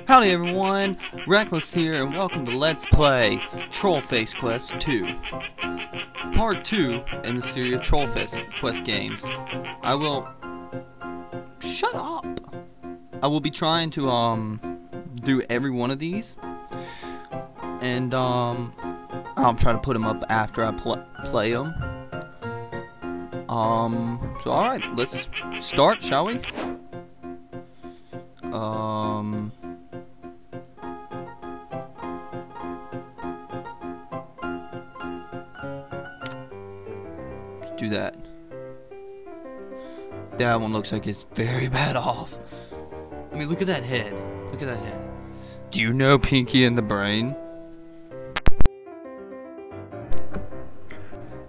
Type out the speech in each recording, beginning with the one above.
Howdy everyone, Reckless here, and welcome to Let's Play Trollface Quest 2. Part 2 in the series of Trollface Quest games. Shut up! I will be trying to, do every one of these. And, I'll try to put them up after I play them. So alright, let's start, shall we? Let's do that. That one looks like it's very bad off. I mean, look at that head. Look at that head. Do you know Pinky and the Brain?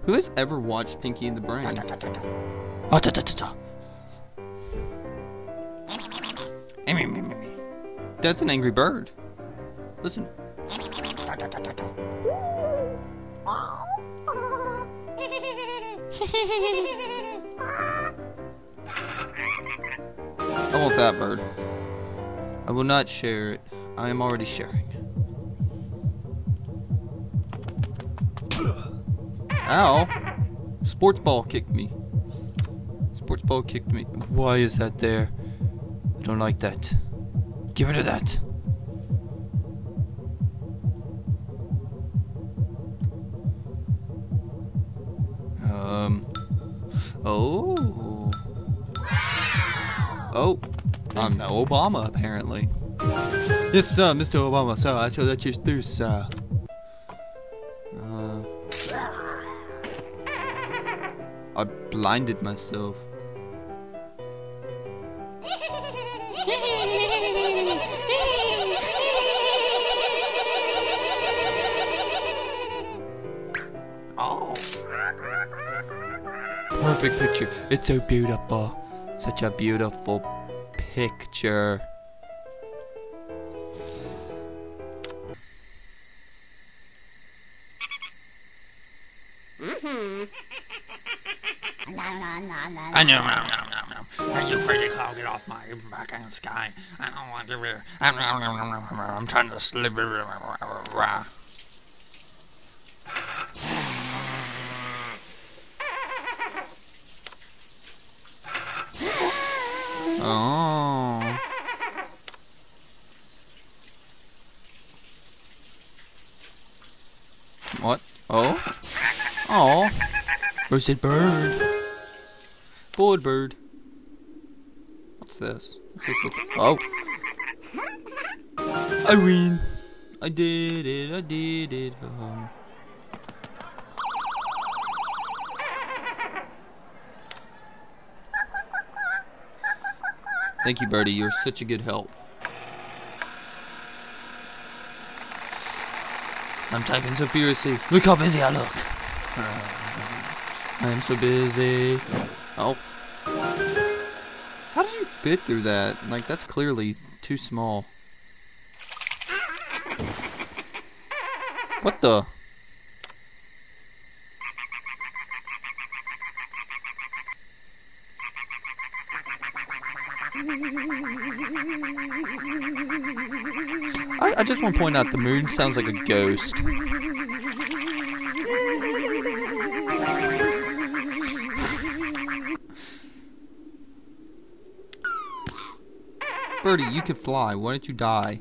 Who has ever watched Pinky and the Brain? Oh, that's an angry bird. Listen. I want that bird. I will not share it. I am already sharing. Ow! Sports ball kicked me. Sports ball kicked me. Why is that there? I don't like that. Get rid of that. Oh. Oh. I'm no Obama, apparently. Yes, sir, Mr. Obama, sir. I shall let you through, sir. I blinded myself. Oh. Perfect picture. It's so beautiful. Such a beautiful picture. I know. You crazy cow, get off my fucking sky. I don't want to be. I'm trying to slip. Oh. What? Oh? Oh. Roasted bird. Bored bird. What's this? What's this look? Oh. I win. I did it. I did it. Thank you, birdie. You're such a good help. I'm typing so furiously. Look how busy I look. I'm so busy. Oh. How did you fit through that? Like, that's clearly too small. What the? I just want to point out the moon sounds like a ghost. Birdie, you can fly. Why don't you die?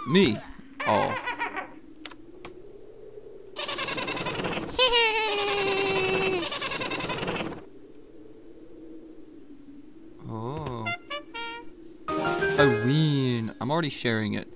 Me. Oh. Oh. I win. I'm already sharing it.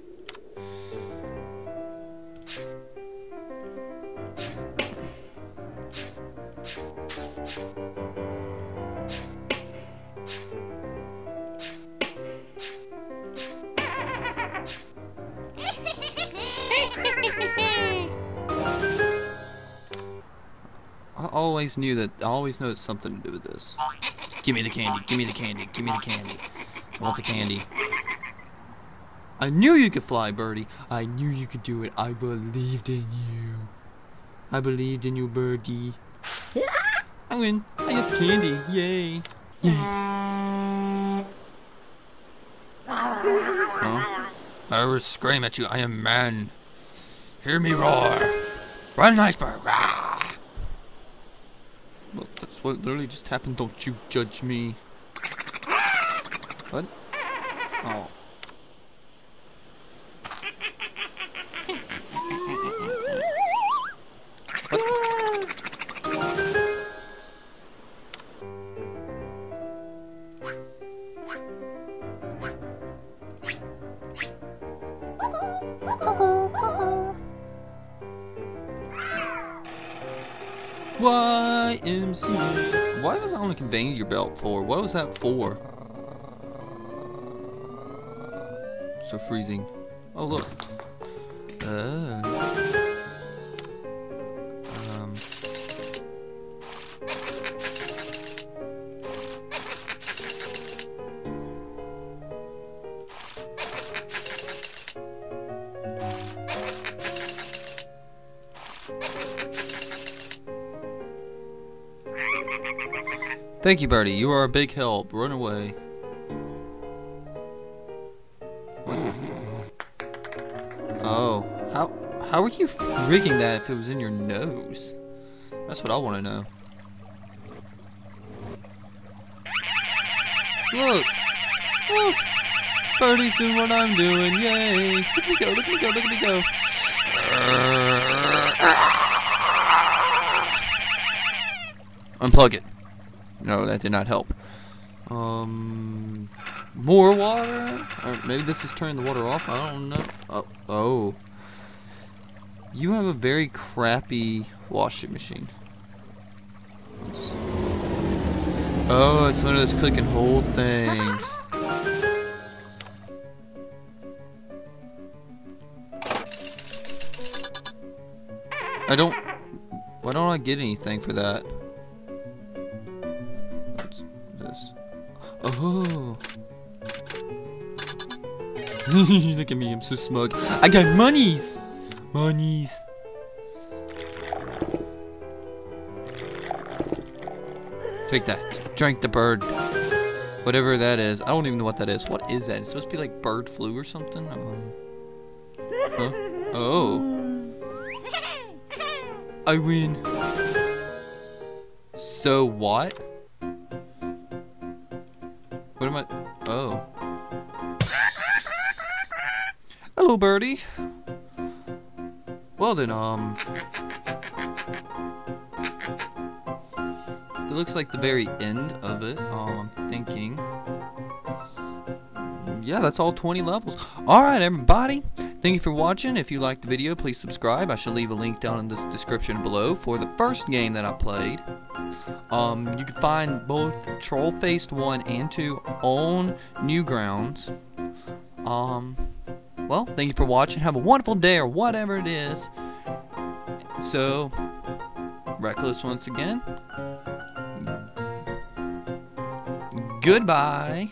I always know it's something to do with this. Give me the candy, give me the candy, give me the candy. I want the candy. I knew you could fly, birdie. I knew you could do it. I believed in you. I believed in you, birdie. I win. I got the candy. Yay. Yay. I will scream at you. I am man. Hear me roar. Run, iceberg. Rah! Well, that's what literally just happened. Don't you judge me. What? Oh. YMCA. Why was I on a conveyor belt for? What was that for? So freezing. Oh look. Thank you, Birdie. You are a big help. Run away. Oh, how are you rigging that if it was in your nose? That's what I want to know. Look, look, Birdie's doing what I'm doing. Yay! Look at me go! Look at me go! Look at me go! Unplug it. No, that did not help. More water? Or maybe this is turning the water off? I don't know. Oh. You have a very crappy washing machine. Oh, it's one of those click and hold things. Why don't I get anything for that? Oh. Look at me, I'm so smug. I got monies! Monies. Take that. Drink the bird. Whatever that is. I don't even know what that is. What is that? It's supposed to be like bird flu or something? Huh? Oh. I win. So what? What am I? Oh. Hello, Birdie. Well then, it looks like the very end of it. I'm thinking. Yeah, that's all 20 levels. Alright, everybody. Thank you for watching. If you liked the video, please subscribe. I shall leave a link down in the description below for the first game that I played. You can find both Trollface 1 and 2 on Newgrounds. Well, thank you for watching. Have a wonderful day or whatever it is. So, Reckless once again. Goodbye.